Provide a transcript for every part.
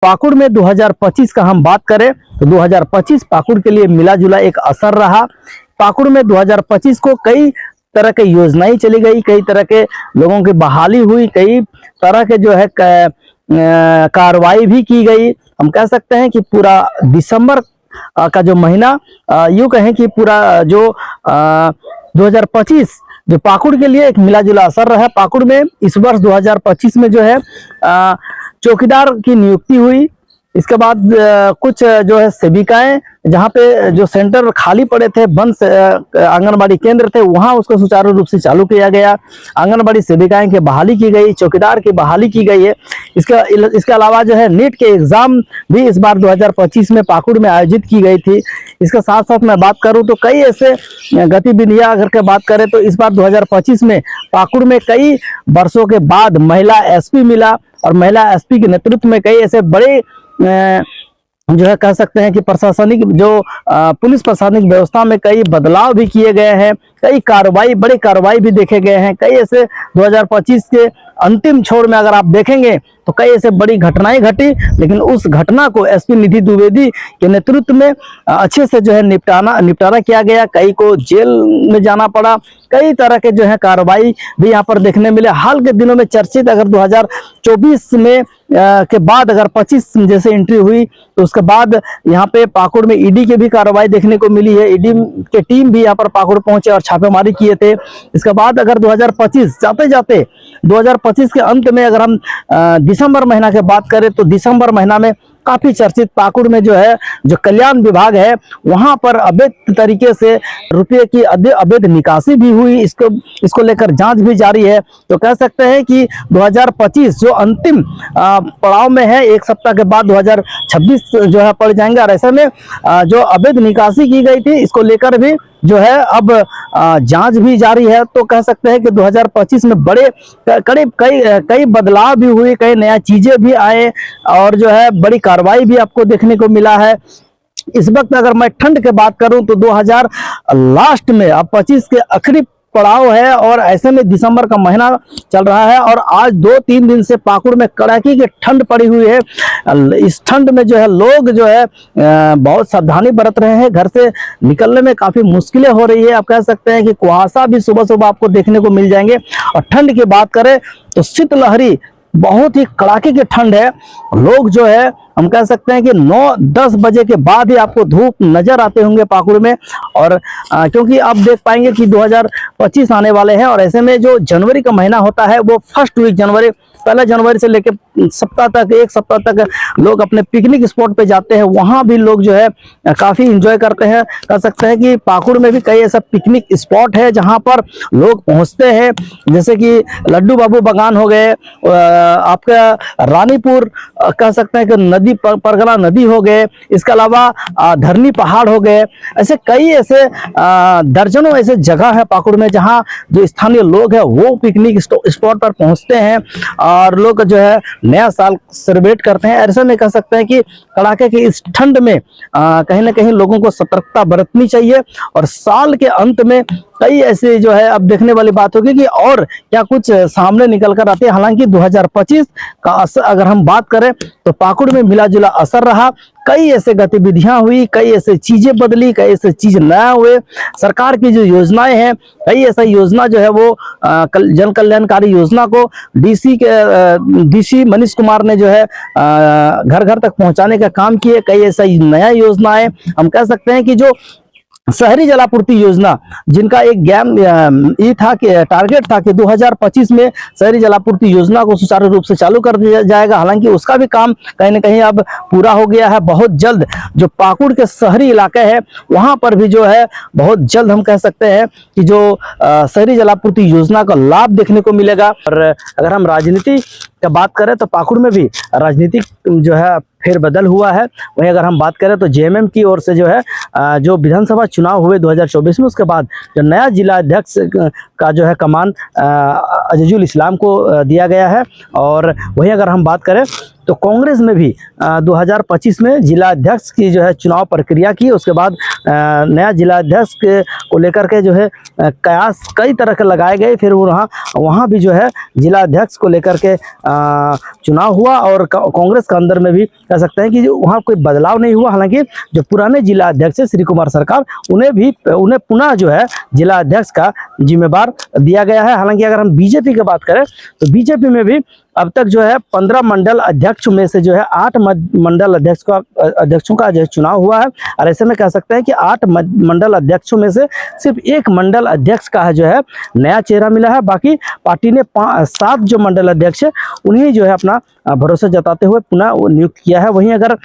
पाकुड़ में 2025 का हम बात करें तो 2025 पाकुड़ के लिए मिला जुला एक असर रहा। पाकुड़ में 2025 को कई तरह की योजनाएं चली गई, कई तरह के लोगों की बहाली हुई, कई तरह के जो है कार्रवाई भी की गई। हम कह सकते हैं कि पूरा दिसंबर का जो महीना, यूं कहें कि पूरा जो 2025 जो पाकुड़ के लिए एक मिला जुला असर रहा। पाकुड़ में इस वर्ष 2025 में जो है चौकीदार की नियुक्ति हुई। इसके बाद कुछ जो है सेविकाएं, जहां पे जो सेंटर खाली पड़े थे, बंद आंगनबाड़ी केंद्र थे, वहां उसको सुचारू रूप से चालू किया गया। आंगनबाड़ी सेविकाएं की बहाली की गई, चौकीदार की बहाली की गई है। इसके अलावा जो है नीट के एग्जाम भी इस बार 2025 में पाकुड़ में आयोजित की गई थी। इसके साथ साथ मैं बात करूं तो कई ऐसे गतिविधियां अगर के बात करें तो इस बार 2025 में पाकुड़ में कई वर्षों के बाद महिला एसपी मिला, और महिला एसपी के नेतृत्व में कई ऐसे बड़े जो है कह सकते हैं कि प्रशासनिक जो पुलिस प्रशासनिक व्यवस्था में कई बदलाव भी किए गए हैं, कई बड़े कार्रवाई भी देखे गए हैं। कई ऐसे 2025 के अंतिम छोर में अगर आप देखेंगे तो कई ऐसे बड़ी घटनाएं घटी, लेकिन उस घटना को एसपी निधि द्विवेदी के नेतृत्व में अच्छे से जो है निपटारा किया गया। कई को जेल में जाना पड़ा, कई तरह के जो है कार्रवाई भी यहाँ पर देखने मिले। हाल के दिनों में चर्चित अगर 2024 में के बाद अगर 25 जैसे एंट्री हुई तो उसके बाद यहाँ पे पाकुड़ में ईडी की भी कार्रवाई देखने को मिली है। ईडी के टीम भी यहाँ पर पाकुड़ पहुंचे और छापेमारी किए थे। इसके बाद अगर 2025 जाते जाते 2025 के अंत में अगर हम दिसंबर महीना की बात करें तो दिसंबर महीना में काफी चर्चित पाकुड़ में जो है जो कल्याण विभाग है वहां पर अवैध तरीके से रुपये की अवैध निकासी भी हुई। इसको लेकर जांच भी जारी है। तो कह सकते हैं कि 2025 जो अंतिम पड़ाव में है, एक सप्ताह के बाद 2026 जो है पड़ जाएंगे। और ऐसे में जो अवैध निकासी की गई थी इसको लेकर भी जो है अब जांच भी जारी है। तो कह सकते हैं कि 2025 में बड़े कई बदलाव भी हुए, कई नया चीजें भी आए, और जो है बड़ी कार्रवाई भी आपको देखने को मिला है। इस वक्त अगर मैं ठंड की बात करूं तो 2000 लास्ट में अब 25 के आखिरी पड़ाव है, और ऐसे में दिसंबर का महीना चल रहा है और आज 2-3 दिन से पाकुड़ में कड़ाके की ठंड पड़ी हुई है। इस ठंड में जो है लोग जो है बहुत सावधानी बरत रहे हैं। घर से निकलने में काफी मुश्किलें हो रही है। आप कह सकते हैं कि कुहासा भी सुबह सुबह आपको देखने को मिल जाएंगे। और ठंड की बात करें तो शीतलहरी, बहुत ही कड़ाके की ठंड है। लोग जो है हम कह सकते हैं कि 9-10 बजे के बाद ही आपको धूप नजर आते होंगे पाकुड़ में। और क्योंकि आप देख पाएंगे कि 2025 आने वाले हैं, और ऐसे में जो जनवरी का महीना होता है वो फर्स्ट वीक जनवरी, 1 जनवरी से लेकर एक सप्ताह तक लोग अपने पिकनिक स्पॉट पे जाते हैं। वहां भी लोग जो है काफी एंजॉय करते हैं। कह सकते हैं कि पाकुड़ में भी कई ऐसा पिकनिक स्पॉट है जहां पर लोग पहुंचते हैं, जैसे कि लड्डू बाबू बागान हो गए, आपका रानीपुर कह सकते हैं कि नदी परगना नदी हो गए, इसके अलावा धरनी पहाड़ हो गए। ऐसे कई ऐसे दर्जनों ऐसे जगह है पाकुड़ में जहां जो स्थानीय लोग हैं वो पिकनिक स्पॉट पर पहुंचते हैं और लोग जो है नया साल सेलिब्रेट करते हैं। ऐसे में कह सकते हैं कि कड़ाके की इस ठंड में कहीं ना कहीं लोगों को सतर्कता बरतनी चाहिए। और साल के अंत में कई ऐसे जो है अब देखने वाली बात होगी कि और क्या कुछ सामने निकल कर आते हैं। हालांकि 2025 का असर अगर हम बात करें तो पाकुड़ में मिला जुला असर रहा। कई ऐसे गतिविधियां हुई, कई ऐसे चीजें बदली, कई ऐसे चीज नया हुए। सरकार की जो योजनाएं हैं, कई ऐसा योजना जो है वो जन कल्याणकारी योजना को डीसी मनीष कुमार ने जो है घर घर तक पहुंचाने का काम किए। कई ऐसा नया योजनाएं हम कह सकते हैं कि जो शहरी जलापूर्ति योजना, जिनका एक ये था कि टारगेट था कि 2025 में शहरी जलापूर्ति योजना को सुचारू रूप से चालू कर दिया जाएगा। हालांकि उसका भी काम कहीं ना कहीं अब पूरा हो गया है। बहुत जल्द जो पाकुड़ के शहरी इलाके हैं वहां पर भी जो है बहुत जल्द हम कह सकते हैं कि जो शहरी जलापूर्ति योजना का लाभ देखने को मिलेगा। और अगर हम राजनीति का बात करें तो पाकुड़ में भी राजनीतिक जो है फेरबदल हुआ है। वहीं अगर हम बात करें तो जेएमएम की ओर से जो है जो विधानसभा चुनाव हुए 2024 में, उसके बाद जो नया जिला अध्यक्ष का जो है कमान अजीजुल इस्लाम को दिया गया है। और वहीं अगर हम बात करें तो कांग्रेस में भी 2025 में जिला अध्यक्ष की जो है चुनाव प्रक्रिया की। उसके बाद नया जिला अध्यक्ष को लेकर के जो है कयास कई तरह के लगाए गए। फिर वहाँ भी जो है जिला अध्यक्ष को लेकर के चुनाव हुआ और कांग्रेस के अंदर में भी कह सकते हैं कि वहाँ कोई बदलाव नहीं हुआ। हालांकि जो पुराने जिला अध्यक्ष है श्री कुमार सरकार, उन्हें पुनः जो है जिला अध्यक्ष का जिम्मेदार दिया गया है। हालांकि अगर हम बीजेपी की बात करें तो बीजेपी में भी अब तक जो है 15 मंडल अध्यक्ष में से जो है 8 मंडल अध्यक्षों का जो चुनाव हुआ है। और ऐसे में कह सकते हैं कि 8 मंडल अध्यक्षों में से सिर्फ 1 मंडल अध्यक्ष का है जो है नया चेहरा मिला है। बाकी पार्टी ने 7 जो मंडल अध्यक्ष है उन्हें जो है अपना भरोसा जताते हुए पुनः नियुक्त किया है। वहीं अगर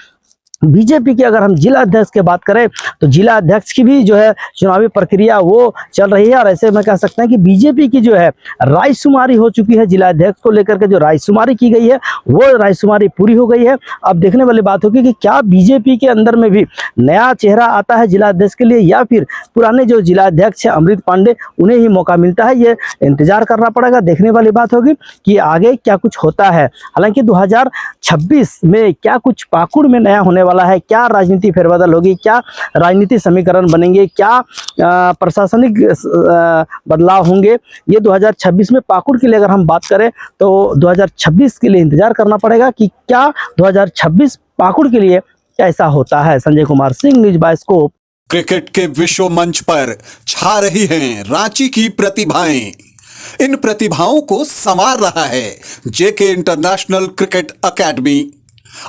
बीजेपी की अगर हम जिला अध्यक्ष की बात करें तो जिला अध्यक्ष की भी जो है चुनावी प्रक्रिया वो चल रही है। और ऐसे में कह सकते हैं कि बीजेपी की जो है रायशुमारी हो चुकी है। जिला अध्यक्ष को लेकर के जो रायशुमारी की गई है वो रायशुमारी पूरी हो गई है। अब देखने वाली बात होगी कि क्या बीजेपी के अंदर में भी नया चेहरा आता है जिला अध्यक्ष के लिए, या फिर पुराने जो जिला अध्यक्ष है अमृत पांडे उन्हें ही मौका मिलता है। ये इंतजार करना पड़ेगा, देखने वाली बात होगी कि आगे क्या कुछ होता है। हालांकि 2026 में क्या कुछ पाकुड़ में नया होने वाला है, क्या राजनीति फेरबदल होगी, क्या राजनीति समीकरण बनेंगे, क्या प्रशासनिक बदलाव होंगे, ये 2026 में पाकुड़ के लिए अगर हम बात करें तो 2026 के लिए इंतजार करना पड़ेगा कि क्या 2026 पाकुड़ के लिए कैसा होता है। Sanjay Kumar Singh, news bioscope. Cricket के विश्व मंच पर छा रही हैं रांची की प्रतिभाएं। इन प्रतिभाओं को संवार रहा है जेके इंटरनेशनल क्रिकेट एकेडमी।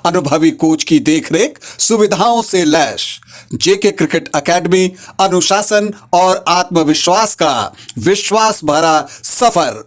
अनुभवी कोच की देखरेख, सुविधाओं से लैस जेके क्रिकेट एकेडमी अनुशासन और आत्मविश्वास का विश्वास भरा सफर।